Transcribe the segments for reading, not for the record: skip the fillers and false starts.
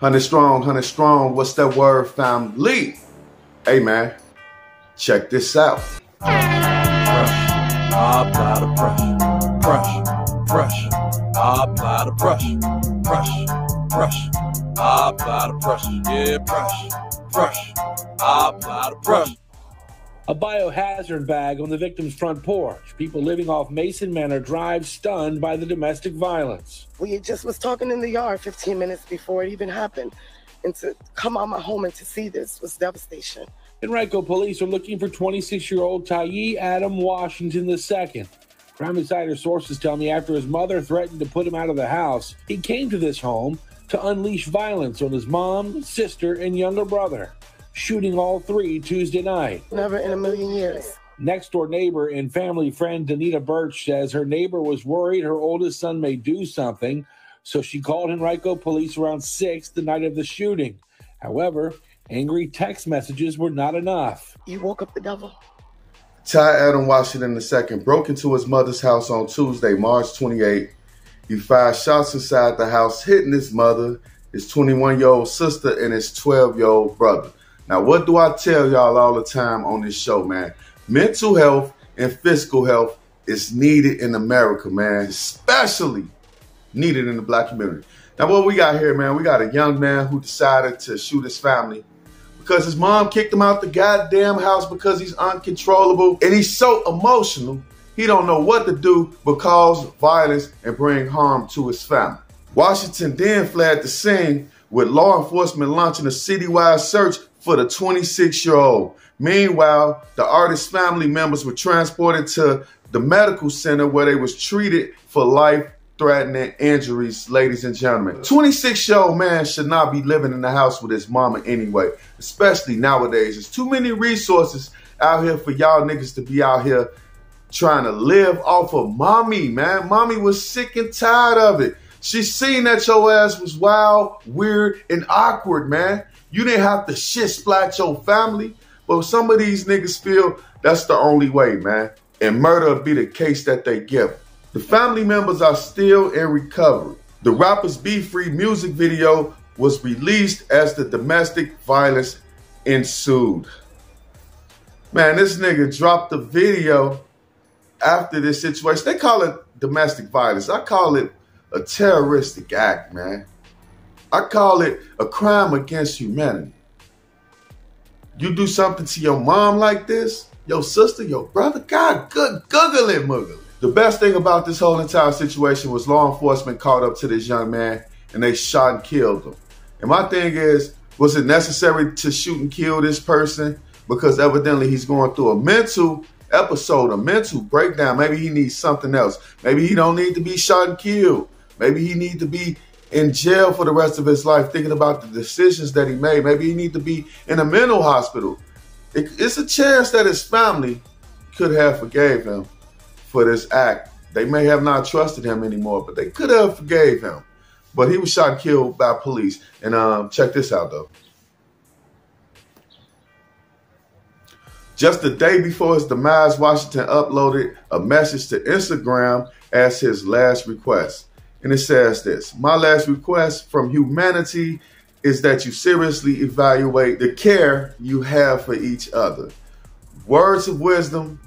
100 strong, what's that word, family? Hey man, check this out. Brush, I apply the brush, brush, I apply the brush, brush, I apply the brush, yeah, brush, I apply the brush. A biohazard bag on the victim's front porch. People living off Mason Manor Drive stunned by the domestic violence. We just was talking in the yard 15 minutes before it even happened. And to come out my home and to see this was devastation. Henrico police are looking for 26-year-old Tyee Adam Washington II. Crime Insider sources tell me after his mother threatened to put him out of the house, he came to this home to unleash violence on his mom, sister, and younger brother, shooting all three Tuesday night. Never in a million years. Next-door neighbor and family friend Danita Birch says her neighbor was worried her oldest son may do something, so she called Henrico police around 6 the night of the shooting. However, angry text messages were not enough. You woke up the devil. Ty Adam Washington II broke into his mother's house on Tuesday, March 28. He fired shots inside the house, hitting his mother, his 21-year-old sister, and his 12-year-old brother. Now, what do I tell y'all all the time on this show, man? Mental health and physical health is needed in America, man, especially needed in the black community. Now, what we got here, man, we got a young man who decided to shoot his family because his mom kicked him out the goddamn house because he's uncontrollable and he's so emotional, he don't know what to do but cause violence and bring harm to his family. Washington then fled the scene with law enforcement launching a citywide search for the 26-year-old. Meanwhile, the artist's family members were transported to the medical center where they was treated for life-threatening injuries, ladies and gentlemen. 26-year-old man should not be living in the house with his mama anyway, especially nowadays. There's too many resources out here for y'all niggas to be out here trying to live off of mommy, man. Mommy was sick and tired of it. She seen that your ass was wild, weird, and awkward, man. You didn't have to shit splat your family, but some of these niggas feel that's the only way, man. And murder will be the case that they give. The family members are still in recovery. The rapper's Be Free music video was released as the domestic violence ensued. Man, this nigga dropped the video after this situation. They call it domestic violence. I call it a terroristic act, man. I call it a crime against humanity. You do something to your mom like this, your sister, your brother, God, good guggly muggly. The best thing about this whole entire situation was law enforcement caught up to this young man and they shot and killed him. And my thing is, was it necessary to shoot and kill this person? Because evidently he's going through a mental episode, a mental breakdown. Maybe he needs something else. Maybe he don't need to be shot and killed. Maybe he needs to be in jail for the rest of his life thinking about the decisions that he made. Maybe he needs to be in a mental hospital. It's a chance that his family could have forgave him for this act. They may have not trusted him anymore, but they could have forgave him. But he was shot and killed by police. And check this out, though. Just the day before his demise, Washington uploaded a message to Instagram as his last request. And it says this: my last request from humanity is that you seriously evaluate the care you have for each other. Words of wisdom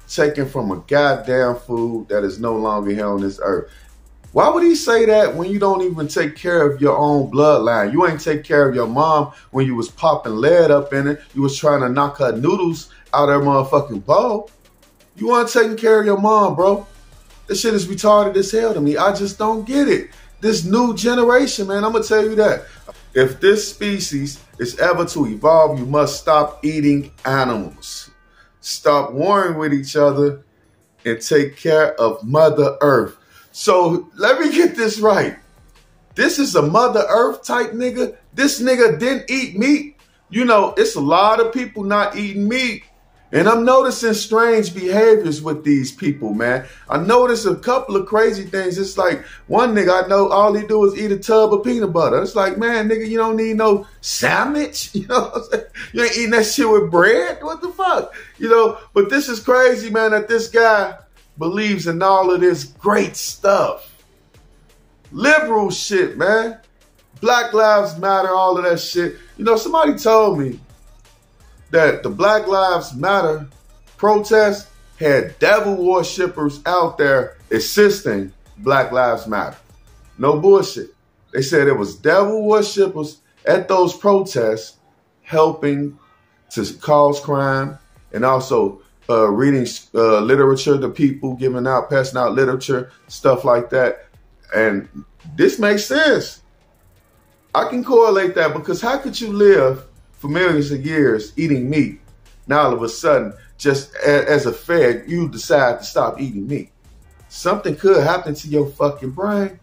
taken from a goddamn food that is no longer here on this earth. Why would he say that when you don't even take care of your own bloodline? You ain't take care of your mom when you was popping lead up in it. You was trying to knock her noodles out of her motherfucking bowl. You weren't taking care of your mom, bro. This shit is retarded as hell to me. I just don't get it. This new generation, man, I'm going to tell you that. If this species is ever to evolve, you must stop eating animals. Stop warring with each other and take care of Mother Earth. So let me get this right. This is a Mother Earth type nigga. This nigga didn't eat meat. You know, it's a lot of people not eating meat. And I'm noticing strange behaviors with these people, man. I noticed a couple of crazy things. It's like one nigga I know, all he do is eat a tub of peanut butter. It's like, man, nigga, you don't need no sandwich. You know what I'm saying? You ain't eating that shit with bread. What the fuck? You know, but this is crazy, man, that this guy believes in all of this great stuff. Liberal shit, man. Black Lives Matter, all of that shit. You know, somebody told me that the Black Lives Matter protest had devil worshippers out there assisting Black Lives Matter. No bullshit. They said it was devil worshippers at those protests helping to cause crime and also reading literature to people, giving out, passing out literature, stuff like that. And this makes sense. I can correlate that because how could you live for millions of years eating meat? Now all of a sudden, just as a fad, you decide to stop eating meat. Something could happen to your fucking brain.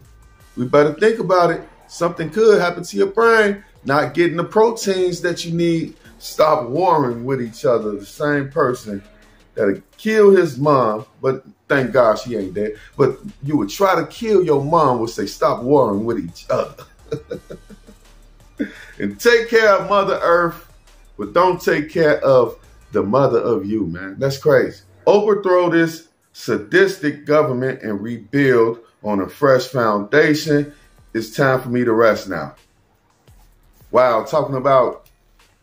We better think about it. Something could happen to your brain. Not getting the proteins that you need. Stop warring with each other. The same person that'll kill his mom, but thank God she ain't dead. But you would try to kill your mom would say, stop warring with each other. And take care of Mother Earth, but don't take care of the mother of you, man. That's crazy. Overthrow this sadistic government and rebuild on a fresh foundation. It's time for me to rest now. Wow, talking about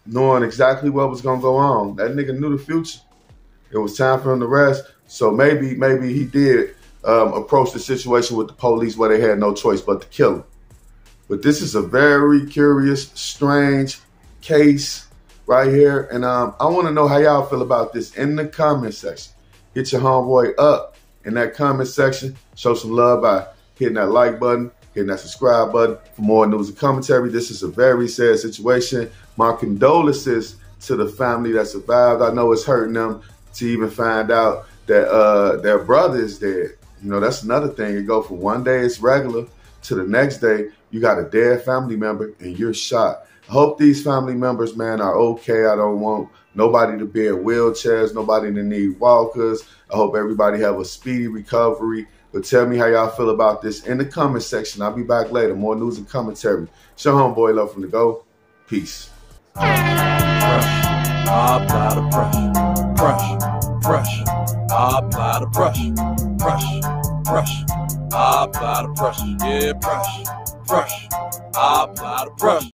knowing exactly what was going to go on. That nigga knew the future. It was time for him to rest. So maybe he did approach the situation with the police where they had no choice but to kill him. But this is a very curious, strange case right here. And I want to know how y'all feel about this in the comment section. Hit your homeboy up in that comment section. Show some love by hitting that like button, hitting that subscribe button for more news and commentary. This is a very sad situation. My condolences to the family that survived. I know it's hurting them to even find out that their brother is dead. You know, that's another thing. You go from one day it's regular to the next day you got a dead family member and you're shot. I hope these family members, man, are okay. I don't want nobody to be in wheelchairs, nobody to need walkers. I hope everybody have a speedy recovery. But tell me how y'all feel about this in the comment section. I'll be back later. More news and commentary. It's your homeboy Love from the Go. Peace. I apply the pressure. I apply the pressure. I apply the pressure. Yeah, pressure. I apply the pressure.